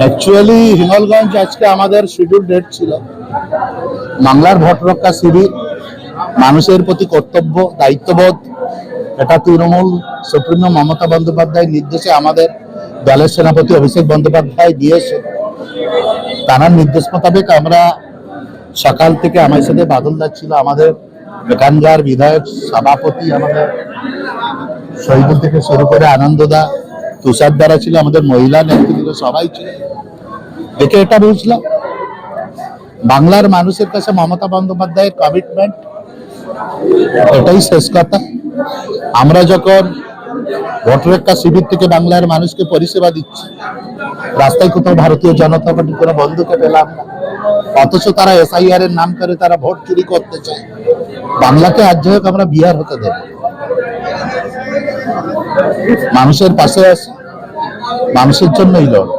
Actually Hingalganj আজকে আমাদের schedule date ছিল। বাংলার ভোট রক্ষা শিবির, মানুষের প্রতি কর্তব্য দায়িত্ববোধ, এটা তৃণমূল সুপ্রিমো মমতা বন্দ্যোপাধ্যায় নির্দেশে আমাদের দলের সেনাপতি অভিষেক বন্দ্যোপাধ্যায় দিয়েছে। তার নির্দেশ মোতাবেক আমরা সকাল থেকে আমার সাথে বাদলদার ছিল, আমাদের এখানকার বিধায়ক সভাপতি, আমাদের শহীদুল থেকে শুরু করে আনন্দদা, তুষার দ্বারা ছিল, আমাদের মহিলা নেতৃত্ব সবাই ছিল। দেখে এটা বুঝলাম বাংলার মানুষের কাছে মমতা বন্দ্যোপাধ্যায়ের কমিটমেন্ট, এটাই শেষ কথা। আমরা যখন ভোট রক্ষা শিবির থেকে বাংলার মানুষকে পরিষেবা দিচ্ছি, রাস্তায় কোথাও ভারতীয় জনতা পার্টির কোনো বন্ধুকে পেলাম না, অথচ তারা এসআইআর এর নাম করে তারা ভোট চুরি করতে চায়। বাংলাকে আজ হোক আমরা বিহার হতে দেব, মানুষের পাশে আসি, মানুষের জন্যই লড়।